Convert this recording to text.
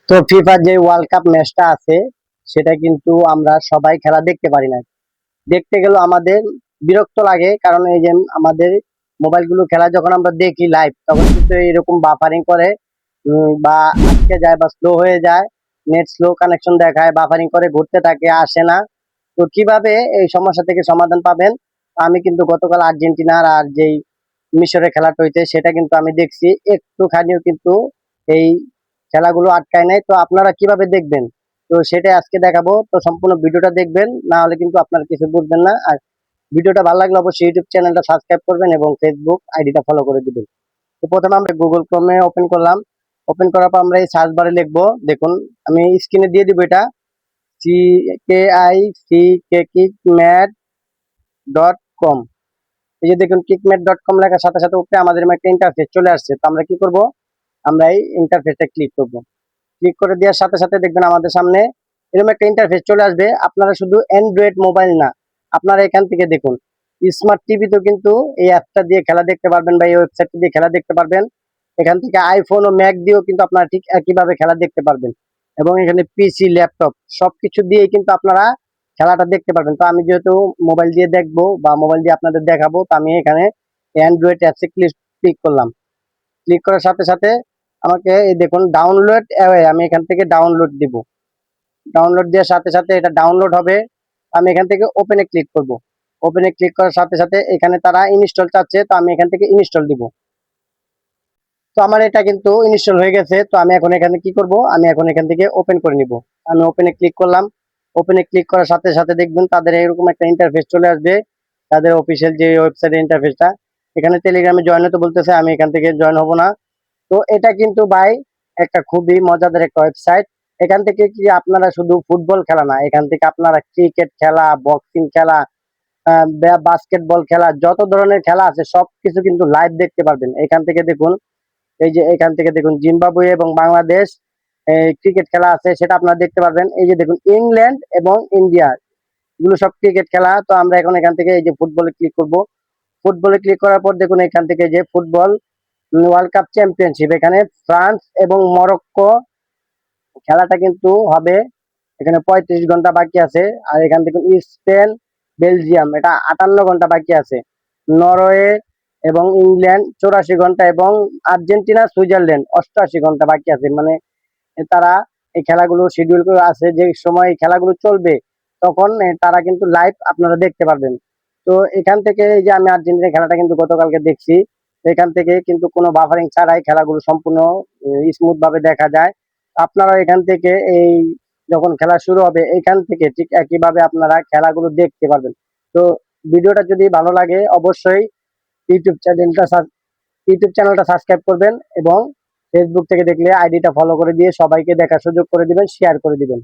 তো ফিফার যে ওয়ার্ল্ড কাপ ম্যাচটা আছে সেটা কিন্তু আমরা সবাই খেলা দেখতে পারি না। দেখতে গেলেও আমাদের বিরক্ত লাগে, কারণ এই যে আমাদের মোবাইলগুলো খেলা যখন আমরা দেখি লাইভ তখন কিন্তু এরকম বাফারিং করে, বা আটকে যায় বা স্লো হয়ে যায়, নেট স্লো কানেকশন দেখায়, বাফারিং করে ঘুরতে থাকে, আসে না। তো কিভাবে এই সমস্যা থেকে সমাধান পাবেন? আমি কিন্তু গতকাল আর্জেন্টিনার আর যেই মিশরের খেলাটা হইতে সেটা কিন্তু আমি দেখছি, একটুখানিও কিন্তু এই খেলাগুলো আটকায় নাই। তো আপনারা কিভাবে দেখবেন? তো সেটাই আজকে দেখাবো। তো সম্পূর্ণ ভিডিওটা দেখবেন, না হলে কিন্তু আপনারা কিছু বুঝবেন না। আর ভিডিওটা ভালো লাগলে অবশ্যই ইউটিউব চ্যানেলটা সাবস্ক্রাইব করবেন এবং ফেসবুক আইডিটা ফলো করে দিবেন। তো প্রথমে আমরা গুগল ক্রোমে ওপেন করলাম। ওপেন করার পর আমরা এই সার্চ বারে লিখবো, দেখুন আমি স্ক্রিনে দিয়ে দিব এটা, kickmat.com। এই যে দেখুন kickmat.com লেখার সাথে সাথে উপরে আমাদের একটা ইন্টারফেস চলে আসছে। তো আমরা কি করব? আমরা এই ইন্টারফেসটা ক্লিক করব। ক্লিক করে দেওয়ার সাথে সাথে দেখবেন আমাদের সামনে এরকম একটা ইন্টারফেস চলে আসবে। আপনারা শুধু অ্যান্ড্রয়েড মোবাইল না, আপনারা এখান থেকে দেখুন স্মার্ট টিভিতেও কিন্তু এই অ্যাপটা দিয়ে খেলা দেখতে পারবেন, বা এই ওয়েবসাইটটা দিয়ে খেলা দেখতে পারবেন। এখান থেকে আইফোন ও ম্যাক দিয়েও কিন্তু আপনারা ঠিক একইভাবে খেলা দেখতে পারবেন, এবং এখানে পিসি ল্যাপটপ সবকিছু দিয়েই কিন্তু আপনারা খেলাটা দেখতে পারবেন। তো আমি যেহেতু মোবাইল দিয়ে দেখবো বা মোবাইল দিয়ে আপনাদের দেখাবো, তো আমি এখানে অ্যান্ড্রয়েড অ্যাপসে ক্লিক করলাম। ক্লিক করার সাথে সাথে আমাকে এই দেখুন ডাউনলোড অ্যাওয়ে, আমি এখান থেকে ডাউনলোড দিব। ডাউনলোড দেওয়ার সাথে সাথে এটা ডাউনলোড হবে। আমি এখান থেকে ওপেনে ক্লিক করব। ওপেনে ক্লিক করার সাথে সাথে এখানে তারা ইনস্টল চাচ্ছে, তো আমি এখান থেকে ইনস্টল দিব। তো আমার এটা কিন্তু ইনস্টল হয়ে গেছে। তো আমি এখন এখানে কি করব? আমি এখন এখান থেকে ওপেন করে নিব। আমি ওপেনে ক্লিক করলাম। ওপেনে ক্লিক করার সাথে সাথে দেখবেন তাদের এরকম একটা ইন্টারফেস চলে আসবে, তাদের অফিসিয়াল যে ওয়েবসাইটের ইন্টারফেসটা। এখানে টেলিগ্রামে জয়েন হতে বলতেছে, আমি এখান থেকে জয়েন হব না। তো এটা কিন্তু ভাই একটা খুবই মজাদার একটা ওয়েবসাইট। এখান থেকে কি আপনারা শুধু ফুটবল খেলা না, এখান থেকে আপনারা ক্রিকেট খেলা, বক্সিং খেলা, বাস্কেটবল খেলা, যত ধরনের খেলা আছে সবকিছু কিন্তু লাইভ দেখতে পারবেন। এখান থেকে দেখুন, এই যে এখান থেকে দেখুন জিম্বাবুয়ে এবং বাংলাদেশ ক্রিকেট খেলা আছে, সেটা আপনারা দেখতে পারবেন। এই যে দেখুন ইংল্যান্ড এবং ইন্ডিয়া, এগুলো সব ক্রিকেট খেলা। তো আমরা এখন এখান থেকে এই যে ফুটবলে ক্লিক করব। ফুটবলে ক্লিক করার পর দেখুন এখান থেকে যে ফুটবল ওয়ার্ল্ড কাপ চ্যাম্পিয়নশিপ, এখানে ফ্রান্স এবং মরক্কো খেলাটা কিন্তু হবে। এখানে 35 ঘন্টা বাকি আছে। আর এখান থেকে স্পেন বেলজিয়াম, এটা 58 ঘন্টা বাকি আছে। নরওয়ে এবং ইংল্যান্ড 84 ঘন্টা, এবং আর্জেন্টিনা সুইজারল্যান্ড 88 ঘন্টা বাকি আছে। মানে তারা এই খেলাগুলো শিডিউল করে আছে, যে সময় এই খেলাগুলো চলবে তখন তারা কিন্তু লাইভ আপনারা দেখতে পারবেন। তো এখান থেকে এই যে আমি আর্জেন্টিনা খেলাটা কিন্তু গতকালকে দেখছি। এখান থেকে কিন্তু কোনো বাফারিং ছাড়াই খেলাগুলো সম্পূর্ণ স্মুথ ভাবে দেখা যায়। আপনারা এখান থেকে এই যখন খেলা শুরু হবে এখান থেকে ঠিক একইভাবে আপনারা খেলাগুলো দেখতে পারবেন। তো ভিডিওটা যদি ভালো লাগে অবশ্যই ইউটিউব চ্যানেলটা ইউটিউব চ্যানেলটা সাবস্ক্রাইব করবেন, এবং ফেসবুক থেকে দেখলে আইডিটা ফলো করে দিয়ে সবাইকে দেখার সুযোগ করে দিবেন, শেয়ার করে দিবেন।